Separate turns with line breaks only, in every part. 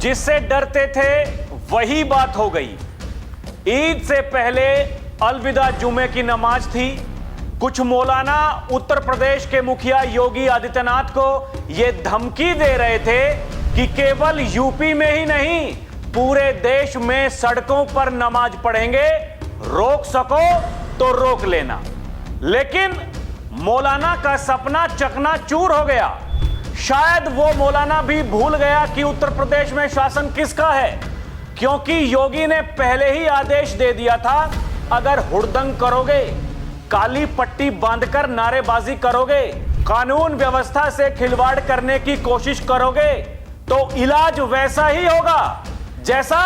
जिससे डरते थे वही बात हो गई। ईद से पहले अलविदा जुमे की नमाज थी। कुछ मौलाना उत्तर प्रदेश के मुखिया योगी आदित्यनाथ को यह धमकी दे रहे थे कि केवल यूपी में ही नहीं, पूरे देश में सड़कों पर नमाज पढ़ेंगे, रोक सको तो रोक लेना। लेकिन मौलाना का सपना चकनाचूर हो गया। शायद वो मौलाना भी भूल गया कि उत्तर प्रदेश में शासन किसका है, क्योंकि योगी ने पहले ही आदेश दे दिया था, अगर हुड़दंग करोगे, काली पट्टी बांधकर नारेबाजी करोगे, कानून व्यवस्था से खिलवाड़ करने की कोशिश करोगे तो इलाज वैसा ही होगा जैसा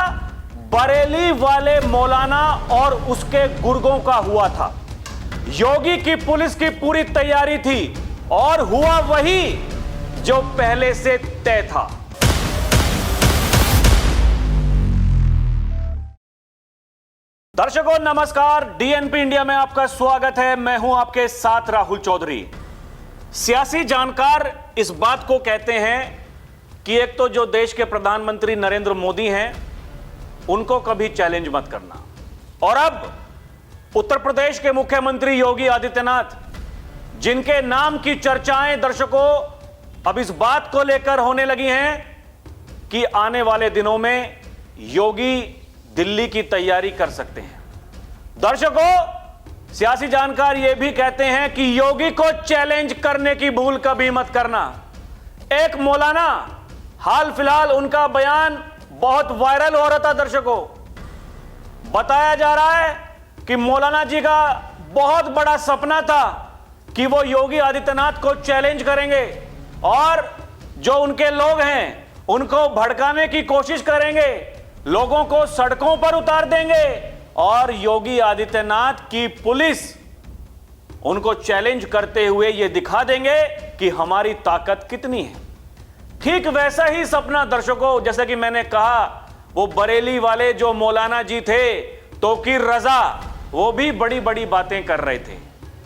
बरेली वाले मौलाना और उसके गुर्गों का हुआ था। योगी की पुलिस की पूरी तैयारी थी और हुआ वही जो पहले से तय था। दर्शकों नमस्कार, डीएनपी इंडिया में आपका स्वागत है। मैं हूं आपके साथ राहुल चौधरी। सियासी जानकार इस बात को कहते हैं कि एक तो जो देश के प्रधानमंत्री नरेंद्र मोदी हैं, उनको कभी चैलेंज मत करना, और अब उत्तर प्रदेश के मुख्यमंत्री योगी आदित्यनाथ, जिनके नाम की चर्चाएं दर्शकों अब इस बात को लेकर होने लगी हैं कि आने वाले दिनों में योगी दिल्ली की तैयारी कर सकते हैं। दर्शकों, सियासी जानकार यह भी कहते हैं कि योगी को चैलेंज करने की भूल कभी मत करना। एक मौलाना, हाल फिलहाल उनका बयान बहुत वायरल हो रहा था। दर्शकों, बताया जा रहा है कि मौलाना जी का बहुत बड़ा सपना था कि वो योगी आदित्यनाथ को चैलेंज करेंगे और जो उनके लोग हैं उनको भड़काने की कोशिश करेंगे, लोगों को सड़कों पर उतार देंगे और योगी आदित्यनाथ की पुलिस उनको चैलेंज करते हुए यह दिखा देंगे कि हमारी ताकत कितनी है। ठीक वैसा ही सपना दर्शकों, जैसे कि मैंने कहा, वो बरेली वाले जो मौलाना जी थे तौकीर रजा, वो भी बड़ी बड़ी बातें कर रहे थे।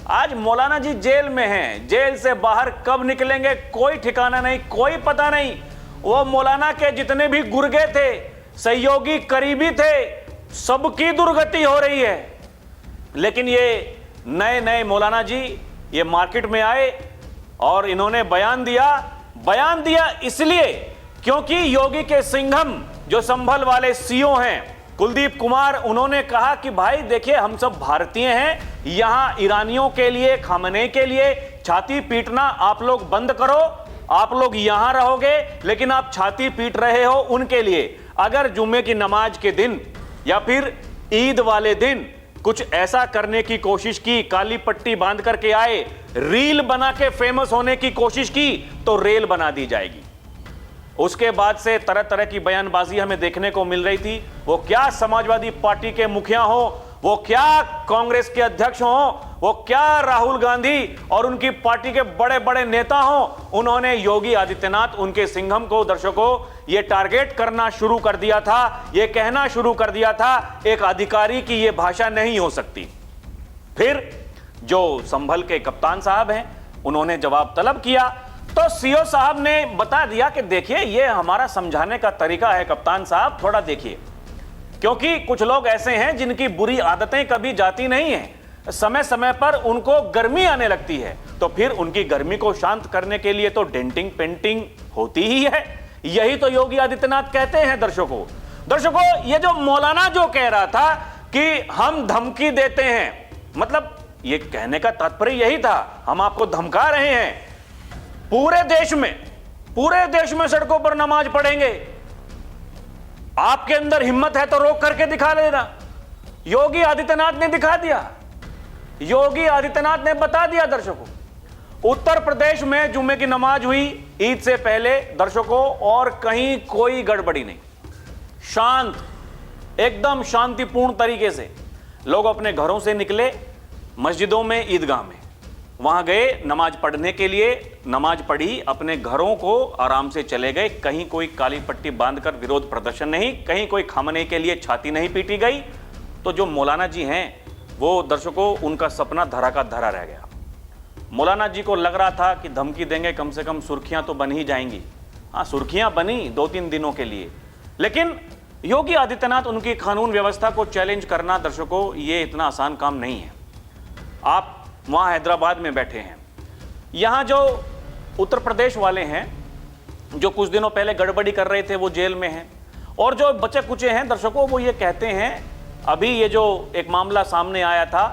आज मौलाना जी जेल में हैं, जेल से बाहर कब निकलेंगे कोई ठिकाना नहीं, कोई पता नहीं। वो मौलाना के जितने भी गुर्गे थे, सहयोगी करीबी थे, सबकी दुर्गति हो रही है। लेकिन ये नए नए मौलाना जी ये मार्केट में आए और इन्होंने बयान दिया इसलिए क्योंकि योगी के सिंघम जो संभल वाले सीओ हैं कुलदीप कुमार, उन्होंने कहा कि भाई देखिए, हम सब भारतीय हैं, यहां ईरानियों के लिए, खामने के लिए छाती पीटना आप लोग बंद करो। आप लोग यहां रहोगे लेकिन आप छाती पीट रहे हो उनके लिए। अगर जुम्मे की नमाज के दिन या फिर ईद वाले दिन कुछ ऐसा करने की कोशिश की, काली पट्टी बांध करके आए, रील बना के फेमस होने की कोशिश की, तो रेल बना दी जाएगी। उसके बाद से तरह तरह की बयानबाजी हमें देखने को मिल रही थी। वो क्या समाजवादी पार्टी के मुखिया हो, वो क्या कांग्रेस के अध्यक्ष हो, वो क्या राहुल गांधी और उनकी पार्टी के बड़े बड़े नेता हो, उन्होंने योगी आदित्यनाथ, उनके सिंघम को दर्शकों ये टारगेट करना शुरू कर दिया था, ये कहना शुरू कर दिया था, एक अधिकारी की ये भाषा नहीं हो सकती। फिर जो संभल के कप्तान साहब हैं, उन्होंने जवाब तलब किया तो सीओ साहब ने बता दिया कि देखिए, ये हमारा समझाने का तरीका है कप्तान साहब, थोड़ा देखिए, क्योंकि कुछ लोग ऐसे हैं जिनकी बुरी आदतें कभी जाती नहीं हैं, समय समय पर उनको गर्मी आने लगती है, तो फिर उनकी गर्मी को शांत करने के लिए तो डेंटिंग पेंटिंग होती ही है। यही तो योगी आदित्यनाथ कहते हैं। दर्शकों, ये जो मौलाना जो कह रहा था कि हम धमकी देते हैं, मतलब ये कहने का तात्पर्य यही था, हम आपको धमका रहे हैं, पूरे देश में सड़कों पर नमाज पढ़ेंगे, आपके अंदर हिम्मत है तो रोक करके दिखा लेना। योगी आदित्यनाथ ने दिखा दिया, योगी आदित्यनाथ ने बता दिया। दर्शकों, उत्तर प्रदेश में जुम्मे की नमाज हुई ईद से पहले दर्शकों, और कहीं कोई गड़बड़ी नहीं, शांत, एकदम शांतिपूर्ण तरीके से लोग अपने घरों से निकले, मस्जिदों में, ईदगाह में, वहां गए नमाज पढ़ने के लिए, नमाज पढ़ी, अपने घरों को आराम से चले गए। कहीं कोई काली पट्टी बांधकर विरोध प्रदर्शन नहीं, कहीं कोई खामने के लिए छाती नहीं पीटी गई। तो जो मौलाना जी हैं वो दर्शकों, उनका सपना धरा का धरा रह गया। मौलाना जी को लग रहा था कि धमकी देंगे, कम से कम सुर्खियां तो बन ही जाएंगी। हाँ, सुर्खियां बनी 2-3 दिनों के लिए, लेकिन योगी आदित्यनाथ, उनकी कानून व्यवस्था को चैलेंज करना दर्शकों ये इतना आसान काम नहीं है। आप वहां हैदराबाद में बैठे हैं, यहां जो उत्तर प्रदेश वाले हैं जो कुछ दिनों पहले गड़बड़ी कर रहे थे वो जेल में हैं, और जो बचे कुचे हैं दर्शकों वो ये कहते हैं, अभी ये जो एक मामला सामने आया था,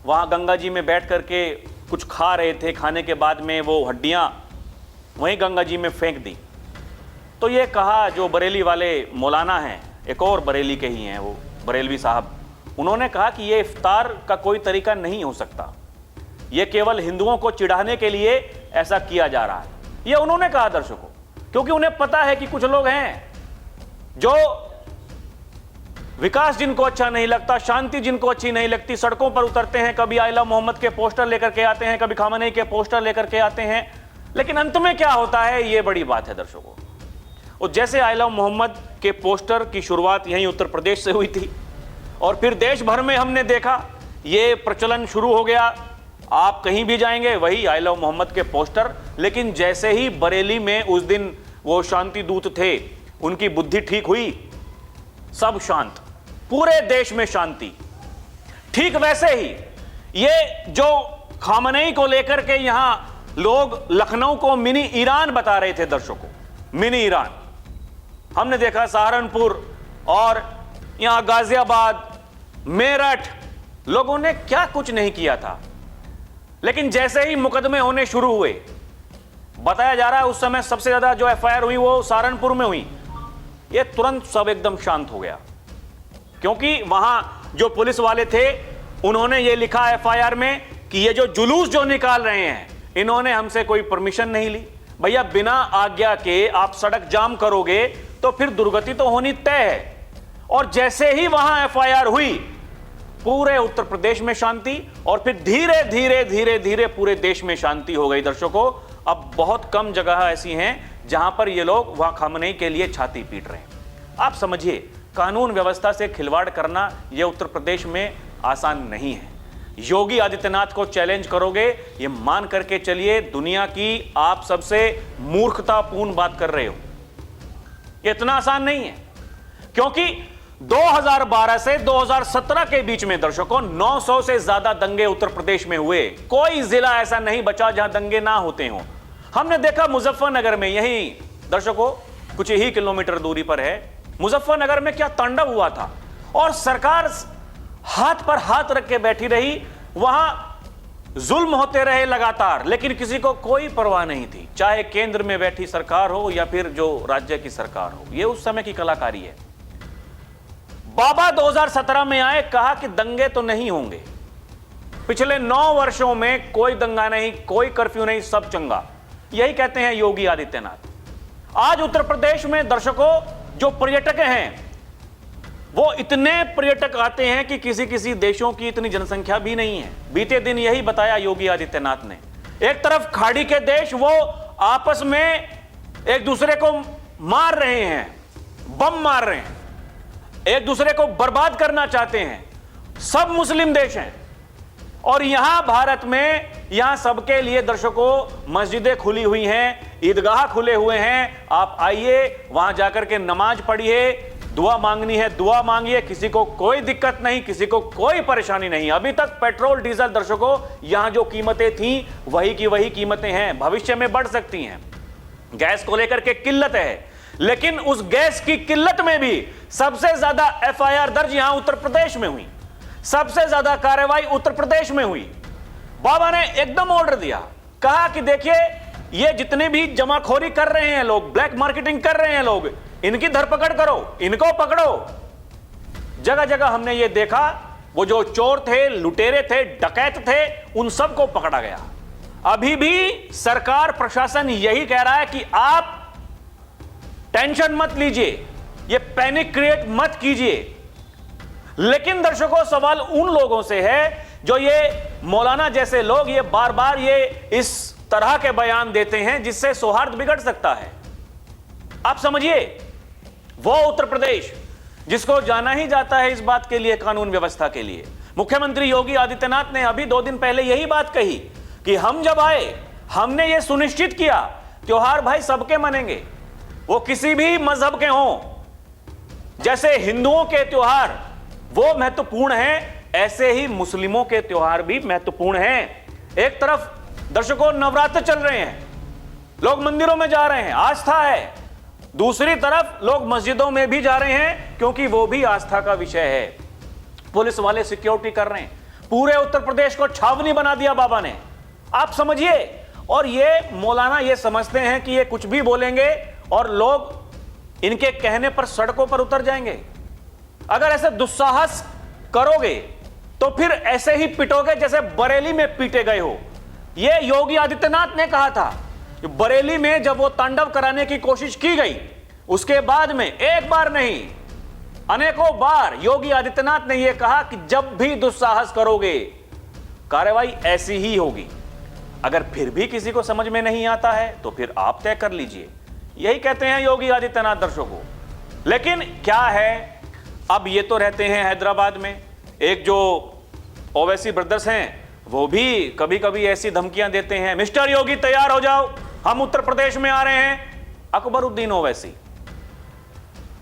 वहां गंगा जी में बैठ करके कुछ खा रहे थे, खाने के बाद में वो हड्डियां वहीं गंगा जी में फेंक दी। तो ये कहा जो बरेली वाले मौलाना हैं, एक और बरेली के ही हैं वो बरेलवी साहब, उन्होंने कहा कि ये इफ्तार का कोई तरीका नहीं हो सकता, ये केवल हिंदुओं को चिढ़ाने के लिए ऐसा किया जा रहा है। ये उन्होंने कहा दर्शकों, क्योंकि उन्हें पता है कि कुछ लोग हैं जो विकास जिनको अच्छा नहीं लगता, शांति जिनको अच्छी नहीं लगती, सड़कों पर उतरते हैं, कभी आइला मोहम्मद के पोस्टर लेकर के आते हैं, कभी खामनेई के पोस्टर लेकर के आते हैं, लेकिन अंत में क्या होता है ये बड़ी बात है दर्शकों। और जैसे आइला मोहम्मद के पोस्टर की शुरुआत यहीं उत्तर प्रदेश से हुई थी, और फिर देश भर में हमने देखा ये प्रचलन शुरू हो गया, आप कहीं भी जाएंगे वही आई लव मोहम्मद के पोस्टर। लेकिन जैसे ही बरेली में उस दिन वो शांति दूत थे, उनकी बुद्धि ठीक हुई, सब शांत, पूरे देश में शांति। ठीक वैसे ही ये जो खामनेई को लेकर के यहां लोग लखनऊ को मिनी ईरान बता रहे थे दर्शकों, मिनी ईरान, हमने देखा सहारनपुर और यहां गाजियाबाद, मेरठ, लोगों ने क्या कुछ नहीं किया था। लेकिन जैसे ही मुकदमे होने शुरू हुए, बताया जा रहा है उस समय सबसे ज्यादा जो एफआईआर हुई वो सहारनपुर में हुई, ये तुरंत सब एकदम शांत हो गया, क्योंकि वहां जो पुलिस वाले थे उन्होंने ये लिखा एफआईआर में कि ये जो जुलूस जो निकाल रहे हैं इन्होंने हमसे कोई परमिशन नहीं ली। भैया बिना आज्ञा के आप सड़क जाम करोगे तो फिर दुर्गति तो होनी तय है। और जैसे ही वहां एफआईआर हुई, पूरे उत्तर प्रदेश में शांति, और फिर धीरे धीरे धीरे धीरे पूरे देश में शांति हो गई दर्शकों। अब बहुत कम जगह ऐसी हैं जहां पर ये लोग वहां खामनेई के लिए छाती पीट रहे हैं। आप समझिए, कानून व्यवस्था से खिलवाड़ करना यह उत्तर प्रदेश में आसान नहीं है। योगी आदित्यनाथ को चैलेंज करोगे, ये मान करके चलिए दुनिया की आप सबसे मूर्खतापूर्ण बात कर रहे हो, ये इतना आसान नहीं है। क्योंकि 2012 से 2017 के बीच में दर्शकों 900 से ज्यादा दंगे उत्तर प्रदेश में हुए। कोई जिला ऐसा नहीं बचा जहां दंगे ना होते हों। हमने देखा मुजफ्फरनगर में, यही दर्शकों कुछ ही किलोमीटर दूरी पर है, मुजफ्फरनगर में क्या तांडव हुआ था, और सरकार हाथ पर हाथ रख के बैठी रही, वहां जुल्म होते रहे लगातार, लेकिन किसी को कोई परवाह नहीं थी, चाहे केंद्र में बैठी सरकार हो या फिर जो राज्य की सरकार हो। यह उस समय की कलाकारी है। बाबा 2017 में आए, कहा कि दंगे तो नहीं होंगे। पिछले 9 वर्षों में कोई दंगा नहीं, कोई कर्फ्यू नहीं, सब चंगा। यही कहते हैं योगी आदित्यनाथ। आज उत्तर प्रदेश में दर्शकों जो पर्यटक हैं, वो इतने पर्यटक आते हैं कि किसी किसी देशों की इतनी जनसंख्या भी नहीं है। बीते दिन यही बताया योगी आदित्यनाथ ने। एक तरफ खाड़ी के देश वो आपस में एक दूसरे को मार रहे हैं, बम मार रहे हैं, एक दूसरे को बर्बाद करना चाहते हैं, सब मुस्लिम देश हैं। और यहां भारत में, यहां सबके लिए दर्शकों मस्जिदें खुली हुई हैं, ईदगाह खुले हुए हैं। आप आइए, वहां जाकर के नमाज पढ़िए, दुआ मांगनी है दुआ मांगिए, किसी को कोई दिक्कत नहीं, किसी को कोई परेशानी नहीं। अभी तक पेट्रोल डीजल दर्शकों यहां जो कीमतें थी वही की वही कीमतें हैं, भविष्य में बढ़ सकती हैं। गैस को लेकर के किल्लत है, लेकिन उस गैस की किल्लत में भी सबसे ज्यादा एफआईआर दर्ज यहां उत्तर प्रदेश में हुई, सबसे ज्यादा कार्रवाई उत्तर प्रदेश में हुई। बाबा ने एकदम ऑर्डर दिया, कहा कि देखिए ये जितने भी जमाखोरी कर रहे हैं लोग, ब्लैक मार्केटिंग कर रहे हैं लोग, इनकी धरपकड़ करो, इनको पकड़ो। जगह जगह हमने ये देखा, वो जो चोर थे, लुटेरे थे, डकैत थे, उन सबको पकड़ा गया। अभी भी सरकार प्रशासन यही कह रहा है कि आप टेंशन मत लीजिए, ये पैनिक क्रिएट मत कीजिए। लेकिन दर्शकों सवाल उन लोगों से है जो ये मौलाना जैसे लोग ये बार बार ये इस तरह के बयान देते हैं जिससे सौहार्द बिगड़ सकता है। आप समझिए, वो उत्तर प्रदेश जिसको जाना ही जाता है इस बात के लिए, कानून व्यवस्था के लिए। मुख्यमंत्री योगी आदित्यनाथ ने अभी 2 दिन पहले यही बात कही कि हम जब आए हमने ये सुनिश्चित किया त्योहार भाई सबके मनेंगे, वो किसी भी मजहब के हों, जैसे हिंदुओं के त्योहार वो महत्वपूर्ण हैं, ऐसे ही मुस्लिमों के त्योहार भी महत्वपूर्ण हैं। एक तरफ दर्शकों नवरात्र चल रहे हैं, लोग मंदिरों में जा रहे हैं, आस्था है। दूसरी तरफ लोग मस्जिदों में भी जा रहे हैं क्योंकि वो भी आस्था का विषय है। पुलिस वाले सिक्योरिटी कर रहे हैं, पूरे उत्तर प्रदेश को छावनी बना दिया बाबा ने, आप समझिए। और ये मौलाना ये समझते हैं कि ये कुछ भी बोलेंगे और लोग इनके कहने पर सड़कों पर उतर जाएंगे। अगर ऐसे दुस्साहस करोगे तो फिर ऐसे ही पिटोगे जैसे बरेली में पीटे गए हो। यह योगी आदित्यनाथ ने कहा था। बरेली में जब वो तांडव कराने की कोशिश की गई, उसके बाद में एक बार नहीं अनेकों बार योगी आदित्यनाथ ने यह कहा कि जब भी दुस्साहस करोगे कार्रवाई ऐसी ही होगी। अगर फिर भी किसी को समझ में नहीं आता है तो फिर आप तय कर लीजिए। यही कहते हैं योगी आदित्यनाथ दर्शकों। लेकिन क्या है, अब ये तो रहते हैं हैदराबाद में। एक जो ओवैसी ब्रदर्स हैं वो भी कभी कभी ऐसी धमकियां देते हैं, मिस्टर योगी तैयार हो जाओ, हम उत्तर प्रदेश में आ रहे हैं। अकबरुद्दीन ओवैसी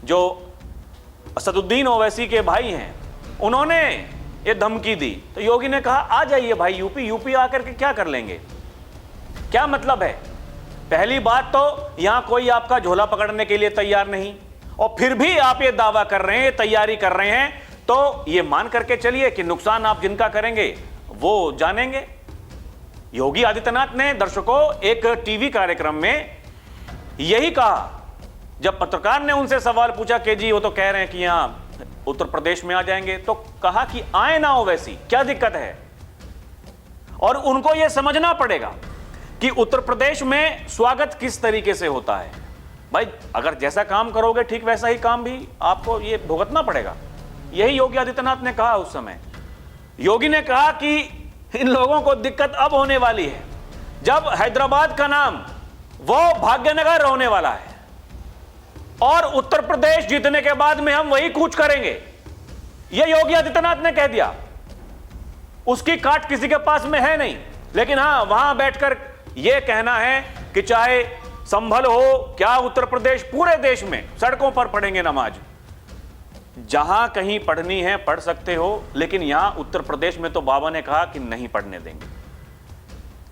जो असदुद्दीन ओवैसी के भाई हैं, उन्होंने ये धमकी दी तो योगी ने कहा आ जाइए भाई यूपी आकर के क्या कर लेंगे। क्या मतलब है? पहली बात तो यहां कोई आपका झोला पकड़ने के लिए तैयार नहीं, और फिर भी आप ये दावा कर रहे हैं, तैयारी कर रहे हैं, तो ये मान करके चलिए कि नुकसान आप जिनका करेंगे वो जानेंगे। योगी आदित्यनाथ ने दर्शकों एक टीवी कार्यक्रम में यही कहा। जब पत्रकार ने उनसे सवाल पूछा कि जी वो तो कह रहे हैं कि यहां उत्तर प्रदेश में आ जाएंगे, तो कहा कि आए ना ओवैसी, क्या दिक्कत है। और उनको यह समझना पड़ेगा कि उत्तर प्रदेश में स्वागत किस तरीके से होता है। भाई अगर जैसा काम करोगे ठीक वैसा ही काम भी आपको ये भुगतना पड़ेगा। यही योगी आदित्यनाथ ने कहा उस समय। योगी ने कहा कि इन लोगों को दिक्कत अब होने वाली है जब हैदराबाद का नाम वो भाग्यनगर होने वाला है, और उत्तर प्रदेश जीतने के बाद में हम वही कूच करेंगे। यह योगी आदित्यनाथ ने कह दिया। उसकी काट किसी के पास में है नहीं, लेकिन हां वहां बैठकर यह कहना है कि चाहे संभल हो क्या उत्तर प्रदेश, पूरे देश में सड़कों पर पढ़ेंगे नमाज। जहां कहीं पढ़नी है पढ़ सकते हो, लेकिन यहां उत्तर प्रदेश में तो बाबा ने कहा कि नहीं पढ़ने देंगे,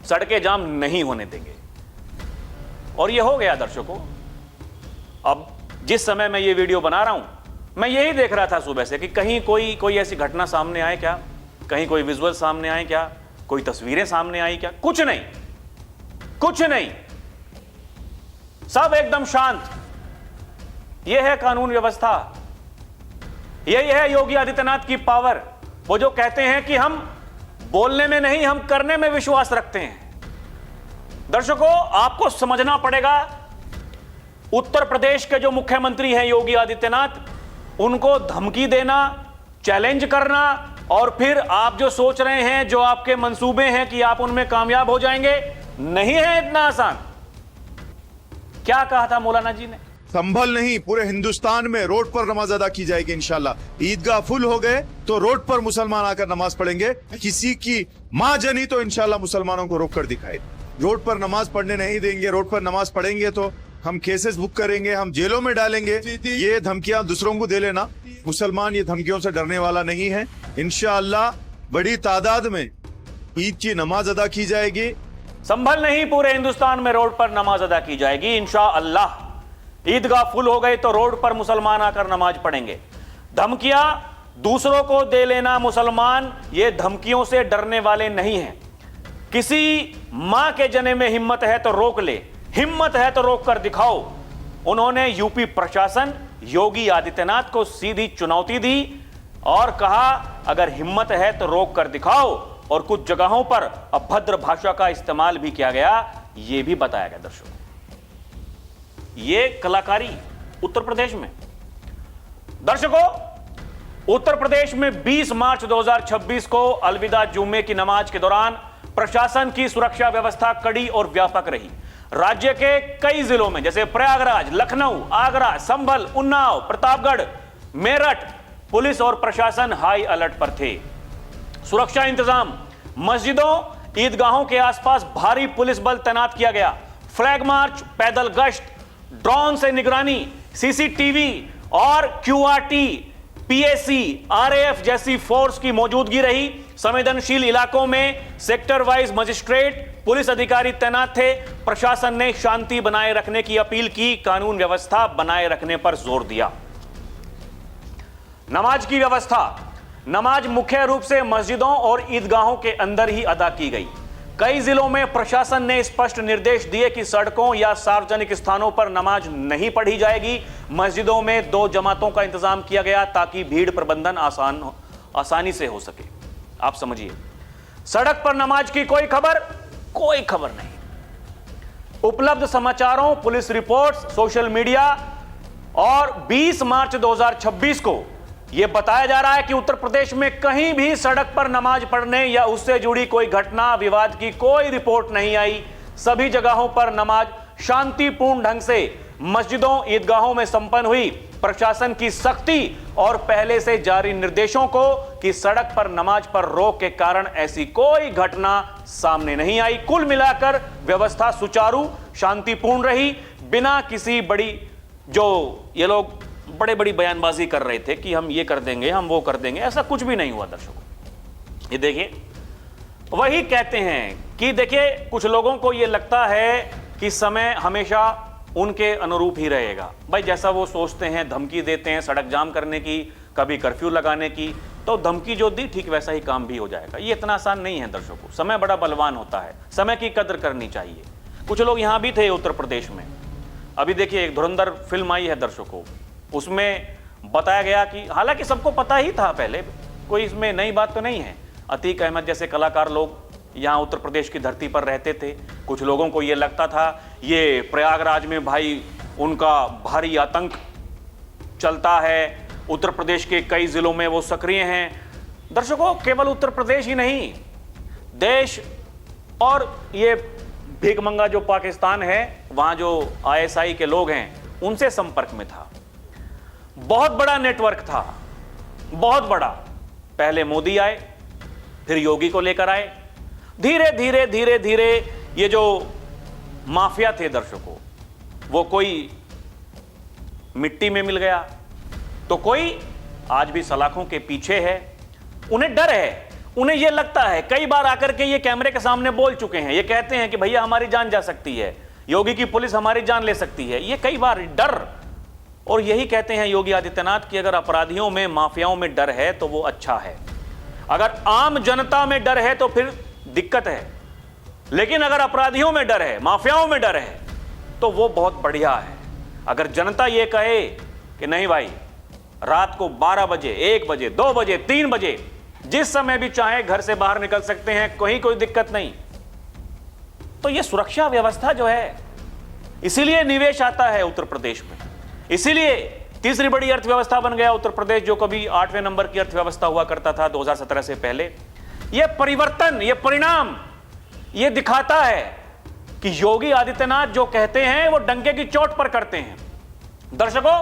सड़कें जाम नहीं होने देंगे। और यह हो गया दर्शकों। अब जिस समय मैं ये वीडियो बना रहा हूं, मैं यही देख रहा था सुबह से कि कहीं कोई ऐसी घटना सामने आए क्या, कहीं कोई विजुअल सामने आए क्या, कोई तस्वीरें सामने आई क्या। कुछ नहीं, कुछ नहीं, सब एकदम शांत। यह है कानून व्यवस्था, यही है योगी आदित्यनाथ की पावर। वो जो कहते हैं कि हम बोलने में नहीं हम करने में विश्वास रखते हैं। दर्शकों आपको समझना पड़ेगा, उत्तर प्रदेश के जो मुख्यमंत्री हैं योगी आदित्यनाथ, उनको धमकी देना, चैलेंज करना, और फिर आप जो सोच रहे हैं, जो आपके मंसूबे हैं कि आप उनमें कामयाब हो जाएंगे, नहीं है इतना आसान। क्या कहा था मौलाना जी ने?
संभल नहीं, पूरे हिंदुस्तान में रोड पर नमाज अदा की जाएगी इंशाल्लाह। ईदगाह फुल हो गए तो रोड पर मुसलमान आकर नमाज पढ़ेंगे। किसी की माँ जनी तो इंशाल्लाह मुसलमानों को रोक कर दिखाए। रोड पर नमाज पढ़ने नहीं देंगे। रोड पर नमाज पढ़ेंगे तो हम केसेस बुक करेंगे, हम जेलों में डालेंगे। ये धमकियां दूसरों को दे लेना। मुसलमान ये धमकियों से डरने वाला नहीं है। इंशाअल्लाह बड़ी तादाद में ईद की नमाज अदा की जाएगी।
संभल नहीं, पूरे हिंदुस्तान में रोड पर नमाज अदा की जाएगी इंशाअल्लाह। ईदगाह फुल हो गई तो रोड पर मुसलमान आकर नमाज पढ़ेंगे। धमकियां दूसरों को दे लेना, मुसलमान ये धमकियों से डरने वाले नहीं हैं। किसी मां के जने में हिम्मत है तो रोक ले, हिम्मत है तो रोक कर दिखाओ। उन्होंने यूपी प्रशासन योगी आदित्यनाथ को सीधी चुनौती दी और कहा अगर हिम्मत है तो रोक कर दिखाओ। और कुछ जगहों पर अभद्र भाषा का इस्तेमाल भी किया गया, यह भी बताया गया दर्शकों। ये कलाकारी उत्तर प्रदेश में। दर्शकों उत्तर प्रदेश में 20 मार्च 2026 को अलविदा जुम्मे की नमाज के दौरान प्रशासन की सुरक्षा व्यवस्था कड़ी और व्यापक रही। राज्य के कई जिलों में जैसे प्रयागराज, लखनऊ, आगरा, संभल, उन्नाव, प्रतापगढ़, मेरठ पुलिस और प्रशासन हाई अलर्ट पर थे। सुरक्षा इंतजाम, मस्जिदों, ईदगाहों के आसपास भारी पुलिस बल तैनात किया गया। फ्लैग मार्च, पैदल गश्त, ड्रोन से निगरानी, सीसीटीवी और क्यूआरटी, पीएसी, आरएएफ जैसी फोर्स की मौजूदगी रही। संवेदनशील इलाकों में सेक्टर वाइज मजिस्ट्रेट, पुलिस अधिकारी तैनात थे। प्रशासन ने शांति बनाए रखने की अपील की, कानून व्यवस्था बनाए रखने पर जोर दिया। नमाज की व्यवस्था, नमाज मुख्य रूप से मस्जिदों और ईदगाहों के अंदर ही अदा की गई। कई जिलों में प्रशासन ने स्पष्ट निर्देश दिए कि सड़कों या सार्वजनिक स्थानों पर नमाज नहीं पढ़ी जाएगी। मस्जिदों में 2 जमातों का इंतजाम किया गया ताकि भीड़ प्रबंधन आसानी से हो सके। आप समझिए, सड़क पर नमाज की कोई खबर नहीं। उपलब्ध समाचारों, पुलिस रिपोर्ट्स, सोशल मीडिया और 20 मार्च 2026 को यह बताया जा रहा है कि उत्तर प्रदेश में कहीं भी सड़क पर नमाज पढ़ने या उससे जुड़ी कोई घटना, विवाद की कोई रिपोर्ट नहीं आई। सभी जगहों पर नमाज शांतिपूर्ण ढंग से मस्जिदों, ईदगाहों में संपन्न हुई। प्रशासन की सख्ती और पहले से जारी निर्देशों को कि सड़क पर नमाज पर रोक के कारण ऐसी कोई घटना सामने नहीं आई। कुल मिलाकर व्यवस्था सुचारू, शांतिपूर्ण रही, बिना किसी बड़ी, जो ये लोग बड़ी बयानबाजी कर रहे थे कि हम ये कर देंगे, हम वो कर देंगे, ऐसा कुछ भी नहीं हुआ। दर्शकों, ये देखिए, वही कहते हैं कि देखिए, कुछ लोगों को ये लगता है कि समय हमेशा उनके अनुरूप ही रहेगा। भाई, जैसा वो सोचते हैं, धमकी देते हैं सड़क जाम करने की, कभी कर्फ्यू लगाने की, तो धमकी जो दी ठीक वैसा ही काम भी हो जाएगा। ये इतना आसान नहीं है दर्शकों, समय बड़ा बलवान होता है, समय की कदर करनी चाहिए। कुछ लोग यहां भी थे उत्तर प्रदेश में। अभी देखिए, एक धुरंधर फिल्म आई है दर्शकों, उसमें बताया गया कि हालांकि सबको पता ही था पहले, कोई इसमें नई बात तो नहीं है। अतीक अहमद जैसे कलाकार लोग यहाँ उत्तर प्रदेश की धरती पर रहते थे। कुछ लोगों को ये लगता था ये प्रयागराज में भाई उनका भारी आतंक चलता है, उत्तर प्रदेश के कई जिलों में वो सक्रिय हैं। दर्शकों, केवल उत्तर प्रदेश ही नहीं, देश और ये भीखमंगा जो पाकिस्तान है, वहाँ जो आईएसआई के लोग हैं, उनसे संपर्क में था। बहुत बड़ा नेटवर्क था, बहुत बड़ा। पहले मोदी आए, फिर योगी को लेकर आए। धीरे धीरे ये जो माफिया थे दर्शकों, वो कोई मिट्टी में मिल गया, तो कोई आज भी सलाखों के पीछे है। उन्हें डर है, उन्हें यह लगता है, कई बार आकर के ये कैमरे के सामने बोल चुके हैं, ये कहते हैं कि भैया हमारी जान जा सकती है, योगी की पुलिस हमारी जान ले सकती है। ये कई बार डर, और यही कहते हैं योगी आदित्यनाथ कि अगर अपराधियों में, माफियाओं में डर है तो वो अच्छा है। अगर आम जनता में डर है तो फिर दिक्कत है, लेकिन अगर अपराधियों में डर है, माफियाओं में डर है, तो वो बहुत बढ़िया है। अगर जनता ये कहे कि नहीं भाई, रात को 12 बजे, 1 बजे, 2 बजे, 3 बजे, जिस समय भी चाहे घर से बाहर निकल सकते हैं, कहीं कोई दिक्कत नहीं, तो ये सुरक्षा व्यवस्था जो है, इसीलिए निवेश आता है उत्तर प्रदेश में, इसीलिए तीसरी बड़ी अर्थव्यवस्था बन गया उत्तर प्रदेश, जो कभी 8वें नंबर की अर्थव्यवस्था हुआ करता था 2017 से पहले। यह परिवर्तन, यह परिणाम, यह दिखाता है कि योगी आदित्यनाथ जो कहते हैं वो डंके की चोट पर करते हैं। दर्शकों,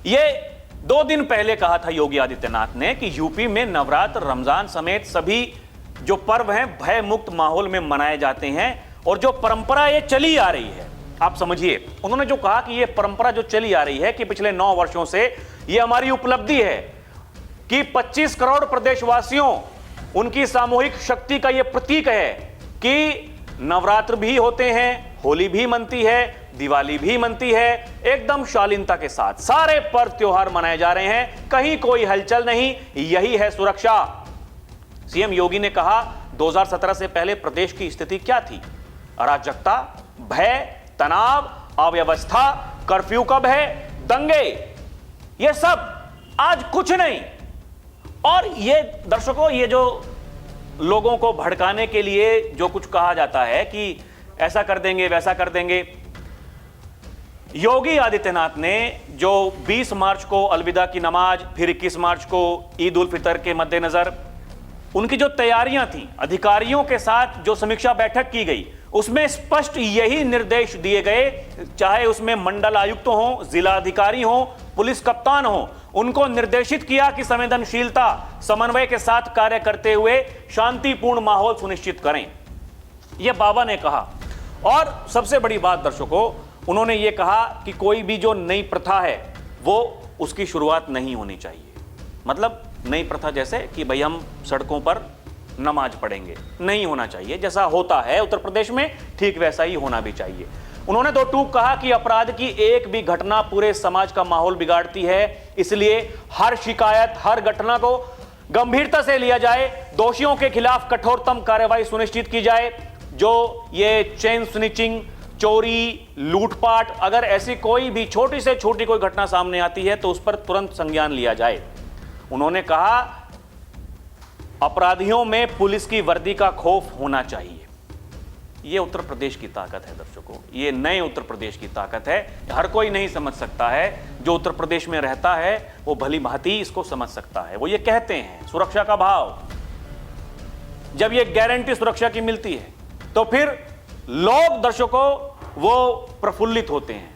यह 2 दिन पहले कहा था योगी आदित्यनाथ ने कि यूपी में नवरात्र, रमजान समेत सभी जो पर्व हैं भय मुक्त माहौल में मनाए जाते हैं, और जो परंपरा ये चली आ रही है, आप समझिए, उन्होंने जो कहा कि ये परंपरा जो चली आ रही है कि पिछले 9 वर्षों से, ये हमारी उपलब्धि है कि 25 करोड़ प्रदेशवासियों, उनकी सामूहिक शक्ति का ये प्रतीक है कि नवरात्र भी होते हैं, होली भी मनती है, दिवाली भी मनती है, एकदम शालीनता के साथ सारे पर्व त्योहार मनाए जा रहे हैं, कहीं कोई हलचल नहीं। यही है सुरक्षा। सीएम योगी ने कहा 2017 से पहले प्रदेश की स्थिति क्या थी? अराजकता, भय, तनाव, अव्यवस्था, कर्फ्यू का भय, दंगे, ये सब, आज कुछ नहीं। और ये दर्शकों, ये जो लोगों को भड़काने के लिए जो कुछ कहा जाता है कि ऐसा कर देंगे, वैसा कर देंगे, योगी आदित्यनाथ ने जो 20 मार्च को अलविदा की नमाज, फिर 21 मार्च को ईद उल फितर के मद्देनजर उनकी जो तैयारियां थी, अधिकारियों के साथ जो समीक्षा बैठक की गई, उसमें स्पष्ट यही निर्देश दिए गए, चाहे उसमें मंडल आयुक्त हो, जिला अधिकारी हो, पुलिस कप्तान हो, उनको निर्देशित किया कि संवेदनशीलता, समन्वय के साथ कार्य करते हुए शांतिपूर्ण माहौल सुनिश्चित करें। यह बाबा ने कहा। और सबसे बड़ी बात दर्शकों, उन्होंने यह कहा कि कोई भी जो नई प्रथा है वो उसकी शुरुआत नहीं होनी चाहिए। मतलब नई प्रथा जैसे कि भाई हम सड़कों पर नमाज पढ़ेंगे, नहीं होना चाहिए। जैसा होता है उत्तर प्रदेश में ठीक वैसा ही होना भी चाहिए। उन्होंने दो टूक कहा कि अपराध की एक भी घटना पूरे समाज का माहौल बिगाड़ती है, इसलिए हर शिकायत, हर घटना को गंभीरता से लिया जाए, दोषियों के खिलाफ कठोरतम कार्रवाई सुनिश्चित की जाए। जो ये चेन स्निचिंग, चोरी, लूटपाट, अगर ऐसी कोई भी छोटी से छोटी कोई घटना सामने आती है तो उस पर तुरंत संज्ञान लिया जाए। उन्होंने कहा अपराधियों में पुलिस की वर्दी का खौफ होना चाहिए। यह उत्तर प्रदेश की ताकत है दर्शकों, ये नए उत्तर प्रदेश की ताकत है। हर कोई नहीं समझ सकता है, जो उत्तर प्रदेश में रहता है वो भली भांति इसको समझ सकता है। वो ये कहते हैं सुरक्षा का भाव, जब ये गारंटी सुरक्षा की मिलती है तो फिर लोग दर्शकों वो प्रफुल्लित होते हैं,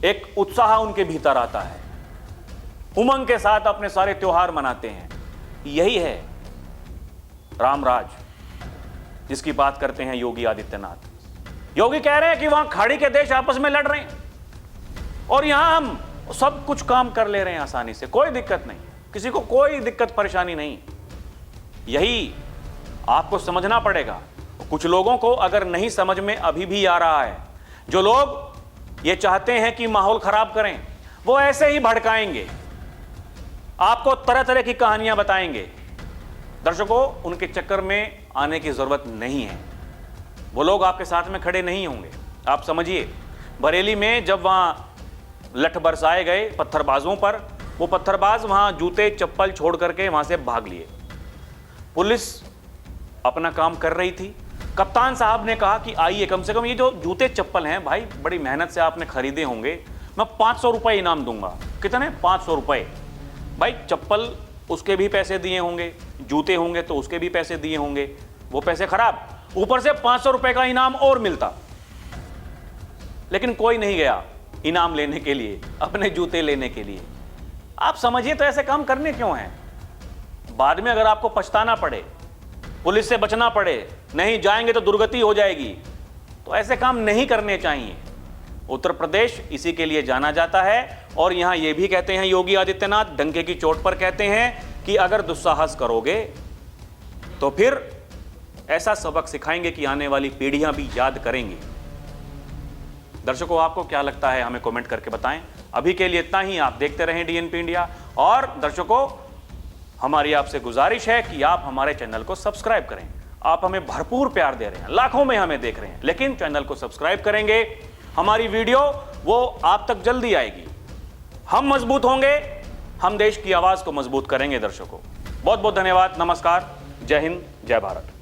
एक उत्साह उनके भीतर आता है, उमंग के साथ अपने सारे त्योहार मनाते हैं। यही है रामराज जिसकी बात करते हैं योगी आदित्यनाथ। योगी कह रहे हैं कि वहां खाड़ी के देश आपस में लड़ रहे हैं और यहां हम सब कुछ काम कर ले रहे हैं आसानी से, कोई दिक्कत नहीं, किसी को कोई दिक्कत परेशानी नहीं। यही आपको समझना पड़ेगा। कुछ लोगों को अगर नहीं समझ में अभी भी आ रहा है, जो लोग ये चाहते हैं कि माहौल खराब करें, वो ऐसे ही भड़काएंगे, आपको तरह तरह की कहानियां बताएंगे। दर्शकों, उनके चक्कर में आने की जरूरत नहीं है, वो लोग आपके साथ में खड़े नहीं होंगे। आप समझिए, बरेली में जब वहां लठ बरसाए गए पत्थरबाजों पर, वो पत्थरबाज वहां जूते चप्पल छोड़ करके वहां से भाग लिए। पुलिस अपना काम कर रही थी। कप्तान साहब ने कहा कि आइए, कम से कम ये जो जूते चप्पल हैं भाई, बड़ी मेहनत से आपने खरीदे होंगे, मैं 500 रुपए इनाम दूंगा। कितने? 500 रुपए। भाई चप्पल उसके भी पैसे दिए होंगे, जूते होंगे तो उसके भी पैसे दिए होंगे, वो पैसे खराब, ऊपर से 500 रुपए का इनाम और मिलता। लेकिन कोई नहीं गया इनाम लेने के लिए, अपने जूते लेने के लिए। आप समझिए, तो ऐसे काम करने क्यों हैं? बाद में अगर आपको पछताना पड़े, पुलिस से बचना पड़े, नहीं जाएंगे तो दुर्गति हो जाएगी, तो ऐसे काम नहीं करने चाहिए। उत्तर प्रदेश इसी के लिए जाना जाता है। और यहां यह भी कहते हैं योगी आदित्यनाथ, डंके की चोट पर कहते हैं कि अगर दुस्साहस करोगे तो फिर ऐसा सबक सिखाएंगे कि आने वाली पीढ़ियां भी याद करेंगी। दर्शकों, आपको क्या लगता है हमें कमेंट करके बताएं। अभी के लिए इतना ही। आप देखते रहें डीएनपी इंडिया। और दर्शकों, हमारी आपसे गुजारिश है कि आप हमारे चैनल को सब्सक्राइब करें। आप हमें भरपूर प्यार दे रहे हैं, लाखों में हमें देख रहे हैं, लेकिन चैनल को सब्सक्राइब करेंगे, हमारी वीडियो वो आप तक जल्दी आएगी। हम मजबूत होंगे, हम देश की आवाज को मजबूत करेंगे। दर्शकों, बहुत बहुत धन्यवाद। नमस्कार, जय हिंद, जय भारत।